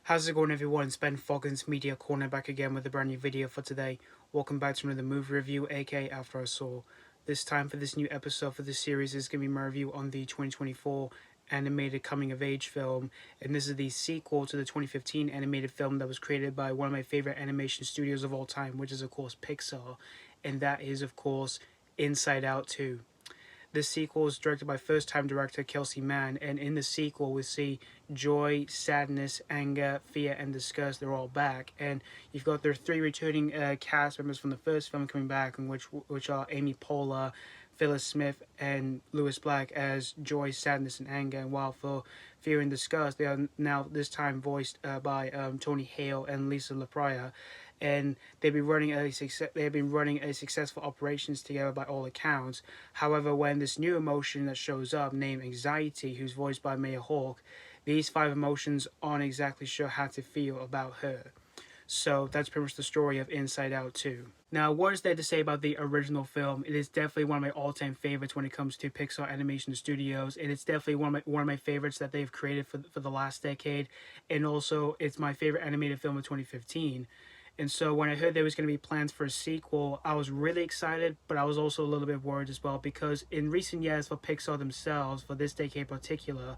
How's it going, everyone? It's Ben Foggins, Media Corner, back again with a brand new video for today. Welcome back to another movie review, aka After I Saw. This time for this new episode for this series is going to be my review on the 2024 animated coming-of-age film, and this is the sequel to the 2015 animated film that was created by one of my favorite animation studios of all time, which is, of course, Pixar, and that is, of course, Inside Out 2. This sequel is directed by first-time director Kelsey Mann, and in the sequel we see joy, sadness, anger, fear, and disgust. They're all back, and you've got their three returning cast members from the first film coming back, in which are Amy Poehler, Phyllis Smith, and Lewis Black as joy, sadness, and anger. And while for fear and disgust, they are now this time voiced by Tony Hale and Liza Lapira, and they've been running a successful operations together by all accounts. However, when this new emotion that shows up, named anxiety, who's voiced by Mayor Hawke, these five emotions aren't exactly sure how to feel about her. So that's pretty much the story of Inside Out 2. Now, what is there to say about the original film? It is definitely one of my all-time favorites when it comes to Pixar Animation Studios, and it's definitely one of my favorites that they've created for the last decade, and also it's my favorite animated film of 2015. And so when I heard there was going to be plans for a sequel, I was really excited, but I was also a little bit worried as well, because in recent years for Pixar themselves, for this decade in particular,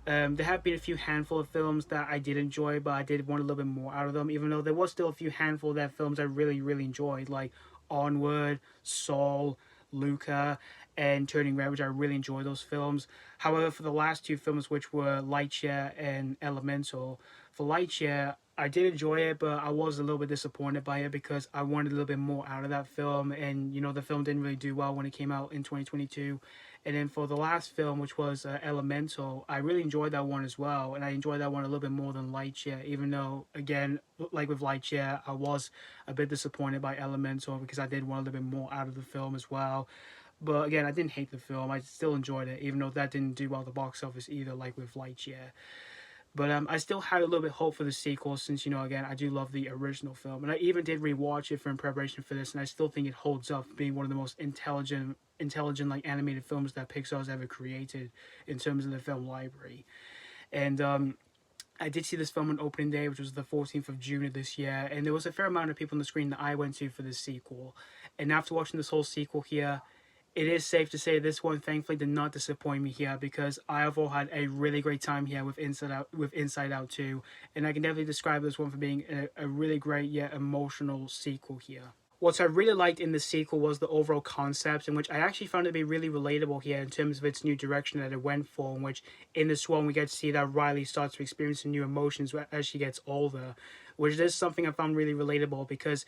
there have been a few handful of films that I did enjoy, but I did want a little bit more out of them, even though there was still a few handful of that films I really, really enjoyed, like Onward, Soul, Luca, and Turning Red, which I really enjoyed those films. However, for the last two films, which were Lightyear and Elemental, for Lightyear, I did enjoy it, but I was a little bit disappointed by it because I wanted a little bit more out of that film, and the film didn't really do well when it came out in 2022. And then for the last film, which was Elemental, I really enjoyed that one as well, and I enjoyed that one a little bit more than Lightyear, even though, again, like with Lightyear, I was a bit disappointed by Elemental because I did want a little bit more out of the film as well. But again, I didn't hate the film. I still enjoyed it, even though that didn't do well at the box office either, like with Lightyear. But I still had a little bit of hope for the sequel since, again, I do love the original film. And I even did rewatch it in preparation for this, and I still think it holds up being one of the most intelligent like animated films that Pixar's ever created in terms of the film library. And I did see this film on opening day, which was the 14th of June of this year, and there was a fair amount of people on the screen that I went to for this sequel. And after watching this whole sequel here, it is safe to say this one thankfully did not disappoint me here, because I overall had a really great time here with Inside Out 2, and I can definitely describe this one for being a really great yet emotional sequel here. What I really liked in the sequel was the overall concept, in which I actually found it to be really relatable here in terms of its new direction that it went for, in which in this one we get to see that Riley starts to experience some new emotions as she gets older, which is something I found really relatable, because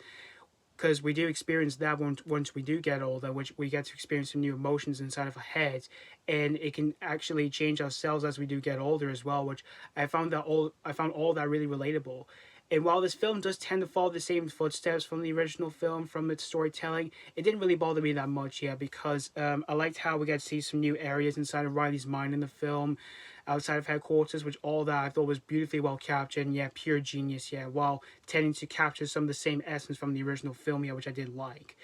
we do experience that once we do get older, which we get to experience some new emotions inside of our heads, and it can actually change ourselves as we do get older as well, which I found all that really relatable. And while this film does tend to follow the same footsteps from the original film, from its storytelling, it didn't really bother me that much here, because I liked how we got to see some new areas inside of Riley's mind in the film, outside of headquarters, which all that I thought was beautifully well captured, and yeah, pure genius, yeah, while tending to capture some of the same essence from the original film, yeah, which I did like.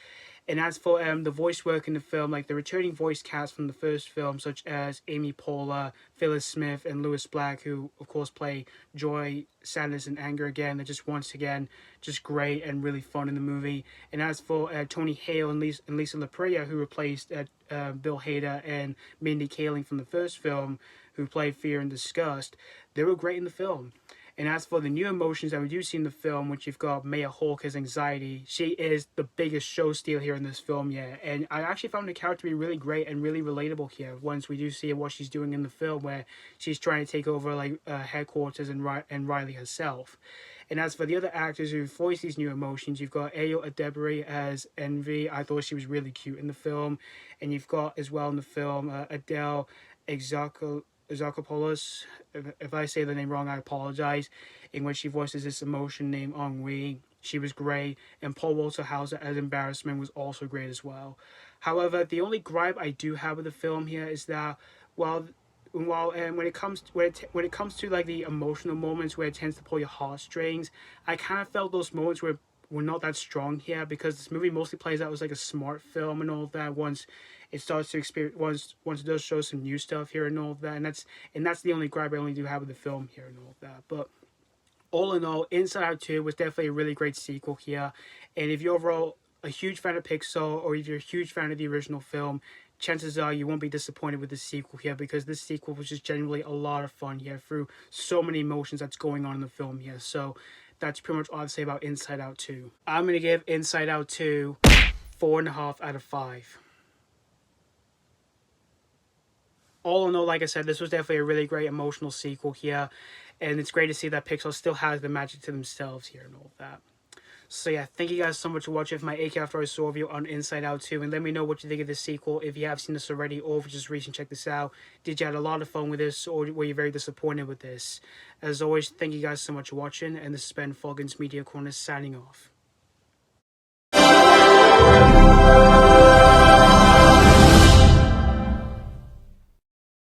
And as for the voice work in the film, like the returning voice cast from the first film, such as Amy Poehler, Phyllis Smith, and Lewis Black, who of course play joy, sadness, and anger again, they're just once again just great and really fun in the movie. And as for Tony Hale and Lisa Lapria, who replaced Bill Hader and Mindy Kaling from the first film, who played Fear and Disgust, they were great in the film. And as for the new emotions that we do see in the film, which you've got Mayor Hawke as anxiety, she is the biggest show steal here in this film, yeah. And I actually found the character to be really great and really relatable here once we do see what she's doing in the film, where she's trying to take over like headquarters and Riley herself. And as for the other actors who voice these new emotions, you've got Edebri as Envy. I thought she was really cute in the film. And you've got as well in the film Adéle Exarchopoulos, if I say the name wrong, I apologize, in which she voices this emotion named Ennui. She was great, and Paul Walter Hauser as Embarrassment was also great as well. However, the only gripe I do have with the film here is that while when it comes to like the emotional moments where it tends to pull your heartstrings, I kind of felt those moments were not that strong here, because this movie mostly plays out as like a smart film and all of that. Once it starts to experience, once it does show some new stuff here and all of that, and that's the only gripe I only do have with the film here and all of that. But All in all, Inside Out 2 was definitely a really great sequel here. And if you're overall a huge fan of Pixar, or if you're a huge fan of the original film, chances are you won't be disappointed with the sequel here, because this sequel was just genuinely a lot of fun here through so many emotions that's going on in the film here. So that's pretty much all I have to say about Inside Out 2. I'm going to give Inside Out 2 4.5 out of 5. All in all, like I said, this was definitely a really great emotional sequel here, and it's great to see that Pixar still has the magic to themselves here and all of that. So yeah, thank you guys so much for watching my AK After I Saw review on Inside Out 2, and let me know what you think of this sequel if you have seen this already, or if you just recently checked this out. Did you have a lot of fun with this, or were you very disappointed with this? As always, thank you guys so much for watching, and this has been Falcon's Media Corner signing off.